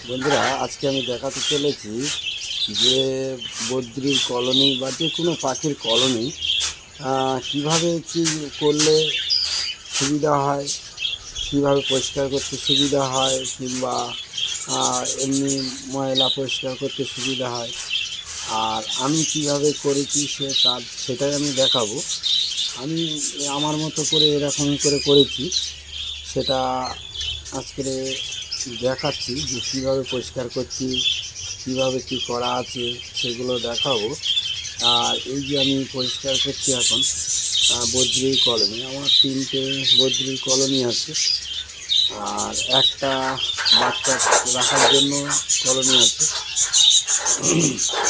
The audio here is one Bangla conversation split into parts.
বন্ধুরা, আজকে আমি দেখাতে চলেছি যে বদ্রির কলোনি বা যে কোনো পাখির কলোনি কিভাবে কি করলে সুবিধা হয়, কিভাবে পরিষ্কার করতে সুবিধা হয়, কিংবা এমনি ময়লা পরিষ্কার করতে সুবিধা হয়। আর আমি কিভাবে করেছি সেটাই আমি দেখাবো। আমি আমার মতো করে এরকমই করে করেছি, সেটা আজকে দেখাচ্ছি যে কীভাবে পরিষ্কার করছি, কীভাবে কী করা আছে সেগুলো দেখাবো। আর এই যে আমি পরিষ্কার করছি এখন বদ্রির কলোনি, আমার 3টে বদ্রির কলোনি আছে, আর একটা বাচ্চা রাখার জন্য কলোনি আছে।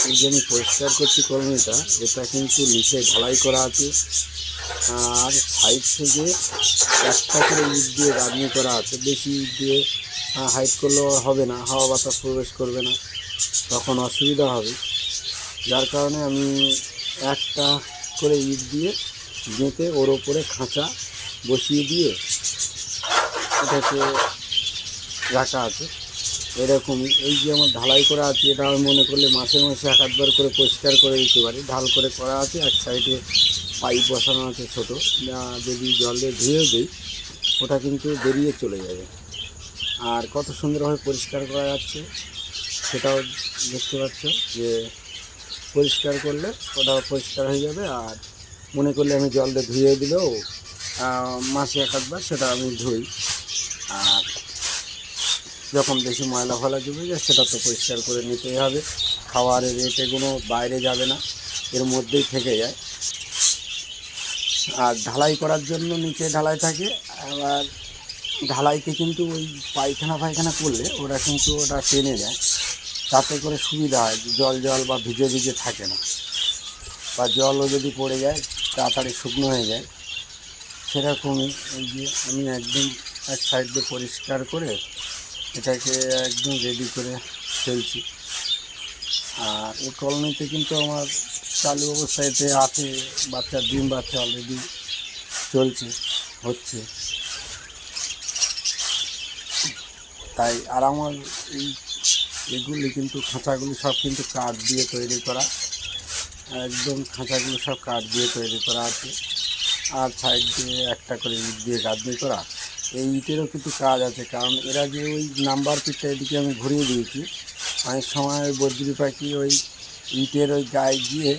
এই যে আমি পরিষ্কার করছি কলোনিটা, এটা কিন্তু নিচে ঢালাই করা আছে, আর সাইড থেকে একটা করে ইট দিয়ে গাঁথনি করা আছে। বেশি ইট দিয়ে হাইট করলেও হবে না, হাওয়া বাতাস প্রবেশ করবে না, তখন অসুবিধা হবে। যার কারণে আমি একটা করে ইট দিয়ে গেঁথে ওর ওপরে খাঁচা বসিয়ে দিয়ে এটাকে রাখা আছে। এরকমই এই যে আমার ঢালাই করা আছে, এটা আমি মনে করলে মাসে মাসে এক আধবার করে পরিষ্কার করে দিতে পারি। ঢাল করে করা আছে, এক সাইডে পাইপ বসানো আছে ছোটো, যদি জলে ধুয়েও দিই ওটা কিন্তু বেরিয়ে চলে যাবে। আর কত সুন্দরভাবে পরিষ্কার করা যাচ্ছে সেটাও দেখতে পাচ্ছ, যে পরিষ্কার করলে ওটাও পরিষ্কার হয়ে যাবে। আর মনে করলে আমি জল দিয়ে ধুয়ে দিলেও মাসে এক আধবার সেটা আমি ধুই। আর যখন বেশি ময়লা ফলা জমে যায় সেটা তো পরিষ্কার করে নিতেই হবে। খাওয়ারের এগুলো বাইরে যাবে না, এর মধ্যেই থেকে যায়। আর ঢালাই করার জন্য নিচে ঢালাই থাকে, আবার ঢালাইতে কিন্তু ওই পায়খানা করলে ওরা কিন্তু ওটা টেনে যায়, তাতে করে সুবিধা হয়, জল জল বা ভিজে ভিজে থাকে না, বা জলও যদি পড়ে যায় তাড়াতাড়ি শুকনো হয়ে যায়। সেরকমই এই যে আমি একদম এক সাইড দিয়ে পরিষ্কার করে এটাকে একদম রেডি করে ফেলছি। আর এই কলোনিতে কিন্তু আমার চালু অবস্থাতে আছে, বাচ্চার ডিম বাচ্চা অলরেডি চলছে, হচ্ছে। তাই আর আমার এগুলি কিন্তু খাঁচাগুলি সব কিন্তু কাঠ দিয়ে তৈরি করা, একদম খাঁচাগুলো সব কাঠ দিয়ে তৈরি করা আছে। আর সাইড দিয়ে একটা করে ইট দিয়ে গাঁথনি করা। এই ইটেরও কিন্তু কাজ আছে, কারণ এরা যে ওই নাম্বার পিঠটা এদিকে আমি ঘুরিয়ে দিয়েছি, অনেক সময় বদ্রি পাখি ওই ইটের ওই গায়ে গিয়ে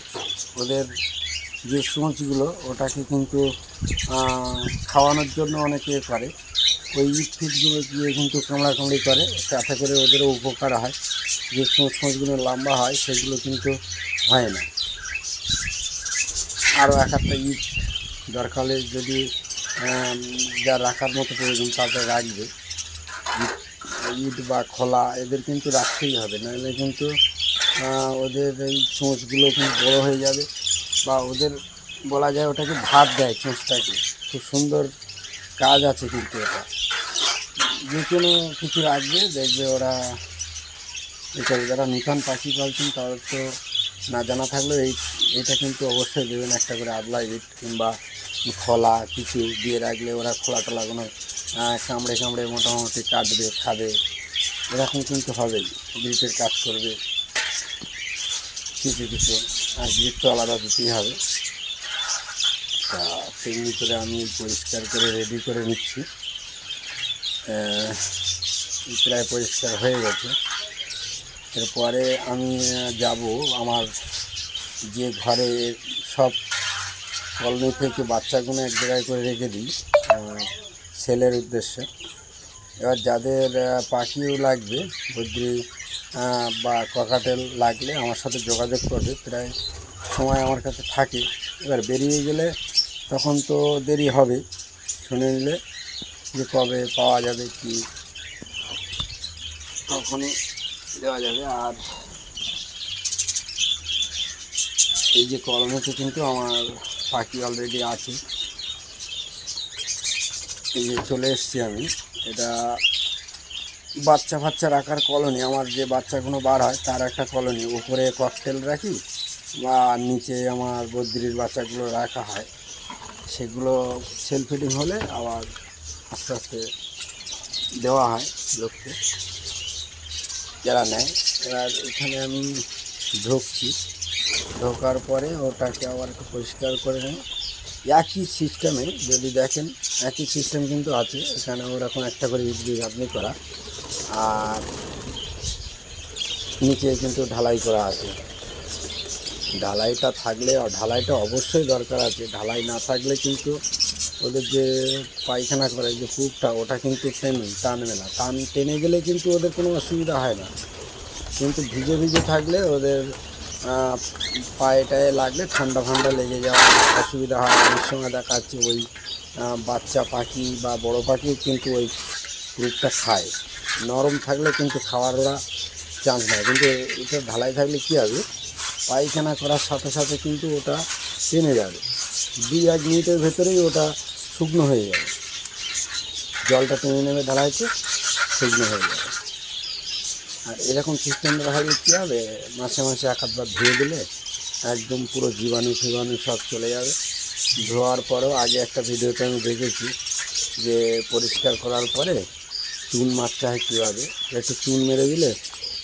ওদের যে সূঁচগুলো ওটাকে কিন্তু খাওয়ানোর জন্য অনেকে করে, ওই ইট ফিটগুলো গিয়ে কিন্তু কামড়াকামড়ি করে, তাতে করে ওদেরও উপকার হয়। যে সূঁচগুলো লম্বা হয় সেগুলো কিন্তু হয় না। আরও এক একটা ইট দরকার হলে যদি যা রাখার মতো প্রয়োজন তাতে রাখবে। ইট বা খোলা এদের কিন্তু রাখতেই হবে, নাহলে কিন্তু ওদের এই চোঁচগুলো কিন্তু বড়ো হয়ে যাবে, বা ওদের বলা যায় ওটাকে ভাত দেয় চোঁচটাকে। খুব সুন্দর কাজ আছে কিন্তু এটা, যে কোনো কিছু রাখবে দেখবে ওরা এটা। যারা নূতন পাখি পালছেন তাদের তো না জানা থাকলেও এটা কিন্তু অবশ্যই দেবেন, একটা করে আবলা ইট কিংবা খোলা কিছু দিয়ে রাখলে ওরা খোলা টোলাগুলো কামড়ে কামড়ে মোটামুটি কাটবে, খাবে, এরকম কিন্তু হবেই। গ্রিপের কাজ করবে কিছু কিছু, আর গ্রিপ তো আলাদা দিতেই হবে। তা তেমনি করে আমি পরিষ্কার করে রেডি করে নিচ্ছি। প্রায় পরিষ্কার হয়ে গেছে। এরপরে আমি যাব আমার যে ঘরে সব কলোনি থেকে বাচ্চাগুলো এক জায়গায় করে রেখে দিই সেলের উদ্দেশ্যে। এবার যাদের পাখিও লাগবে, বদ্রি বা ককাটেল লাগলে আমার সাথে যোগাযোগ করবে, প্রায় সময় আমার কাছে থাকে। এবার বেরিয়ে গেলে তখন তো দেরি হবে, শুনে নিলে যে কবে পাওয়া যাবে কি তখনই দেওয়া যাবে। আর এই যে কলোনিতে কিন্তু আমার পাখি অলরেডি আছে, এই যে চলে এসেছি আমি। এটা বাচ্চা ফাচ্চা রাখার কলোনি, আমার যে বাচ্চাগুলো বার হয় তার একটা কলোনি। উপরে ককটেল রাখি বা নিচে আমার বদ্রির বাচ্চাগুলো রাখা হয়, সেগুলো সেল ফিডিং হলে আবার আস্তে আস্তে দেওয়া হয় লোককে। যারা নেয়। এবার এখানে আমি ঢুকছি, ঢোকার পরে ওটাকে আবার একটু পরিষ্কার করে নেই। একই সিস্টেমে যদি দেখেন, একই সিস্টেম কিন্তু আছে এখানে, ওরকম একটা করে ইট দিয়ে গাঁথনি করা, আর নিচে কিন্তু ঢালাই করা আছে। ঢালাইটা থাকলে, ঢালাইটা অবশ্যই দরকার আছে। ঢালাই না থাকলে কিন্তু ওদের যে পায়খানা করে যে কূপটা, ওটা কিন্তু টানবে না। টেনে গেলে কিন্তু ওদের কোনো অসুবিধা হয় না, কিন্তু ভিজে ভিজে থাকলে ওদের পায়ে টায়ে লাগলে ঠান্ডা ফান্ডা লেগে যাওয়ার অসুবিধা হয়। অনেক সময় দেখা যাচ্ছে ওই বাচ্চা পাখি বা বড় পাখিও কিন্তু ওই কূপটা খায়। নরম থাকলে কিন্তু খাওয়ার ওরা চান্স নেয়, কিন্তু এটা ঢালাই থাকলে কী হবে, পায়খানা করার সাথে সাথে কিন্তু ওটা টেনে যাবে। 2-1 মিনিটের ভেতরেই ওটা শুকনো হয়ে যাবে, জলটা টেনে নেবে ঢালাইতে, শুকনো হয়ে যাবে। আর এরকম সিস্টেমটা থাকলে কী হবে, মাসে মাসে 1-8 বার ধুয়ে দিলে একদম পুরো জীবাণু ফিবাণু সব চলে যাবে। ধোয়ার পরেও আগে একটা ভিডিওতে আমি দেখেছি যে পরিষ্কার করার পরে চুন মারতে হয় কীভাবে, একটু চুন মেরে দিলে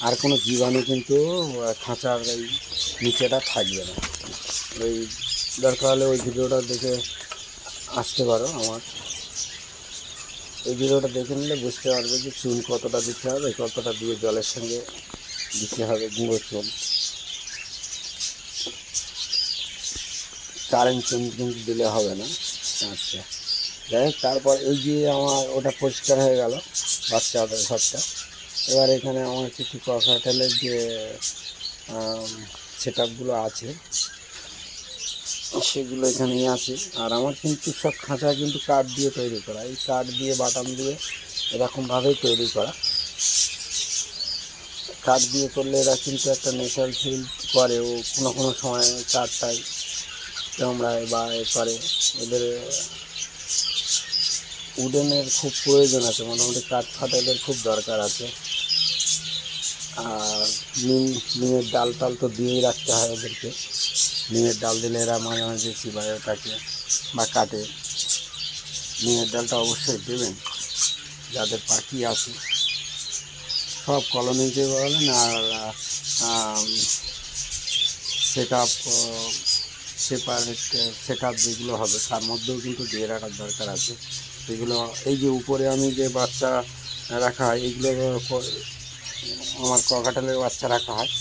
আর কোনো জীবাণু কিন্তু খাঁচার এই নিচেটা থাকবে না। ওই দরকার হলে ওই ভিডিওটা দেখে আসতে পারো। আমার এই ভিডিওটা দেখে নিলে বুঝতে পারবে যে চুন কতটা দিতে হবে, কতটা দিয়ে জলের সঙ্গে দিতে হবে গুঁড়ো চুন। কারেন্ট চুন কিন্তু দিলে হবে না। আচ্ছা, যাই হোক, তারপর এই যে আমার ওটা পরিষ্কার হয়ে গেল বাচ্চাদের ঘরটা। এবার এখানে আমার কিছু ককাটেলের যে সেট আপগুলো আছে সেগুলো এখানেই আছে। আর আমার কিন্তু সব খাঁচা কিন্তু কাঠ দিয়ে তৈরি করা, এই কাঠ দিয়ে বাটাম দিয়ে এরকমভাবেই তৈরি করা। কাঠ দিয়ে করলে এরা কিন্তু একটা ন্যাচারাল ফিল করে। ও কোনো কোনো সময় কাঠটাই কামড়ায় বা এ করে। এদের উডেনের খুব প্রয়োজন আছে, মোটামুটি কাঠ ফাটাইলের খুব দরকার আছে। আর নিমের ডাল টাল তো দিয়েই রাখতে হয় ওদেরকে। নিমের ডাল দিলে এরা মাঝে মাঝে চিবায় ওটাকে বা কাটে। নিমের ডালটা অবশ্যই দেবেন যাদের পাখি আছে। সব কলোনিতে বলেন আর সেট আপ সেট আপ যেগুলো হবে তার মধ্যেও কিন্তু দিয়ে রাখার দরকার আছে। এগুলো এই যে উপরে আমি যে বাচ্চা রাখা হয়, এইগুলো আমার ককাটেলের বাচ্চা রাখা হয়।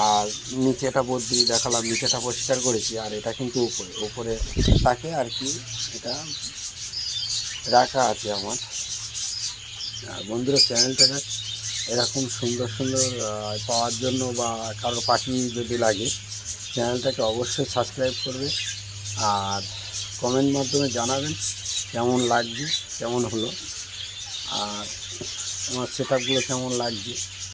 আর নিচেটা বদ্রি দেখালাম, নিচেটা পরিষ্কার করেছি। আর এটা কিন্তু উপরে থাকে আর কি, এটা রাখা আছে আমার। আর বন্ধুরা, চ্যানেলটাকে এরকম সুন্দর সুন্দর পাওয়ার জন্য বা কারো পাখি যদি লাগে, চ্যানেলটাকে অবশ্যই সাবস্ক্রাইব করবে আর কমেন্ট মাধ্যমে জানাবেন কেমন লাগছে, কেমন হলো, আর আমার সেট আপগুলো কেমন লাগছে।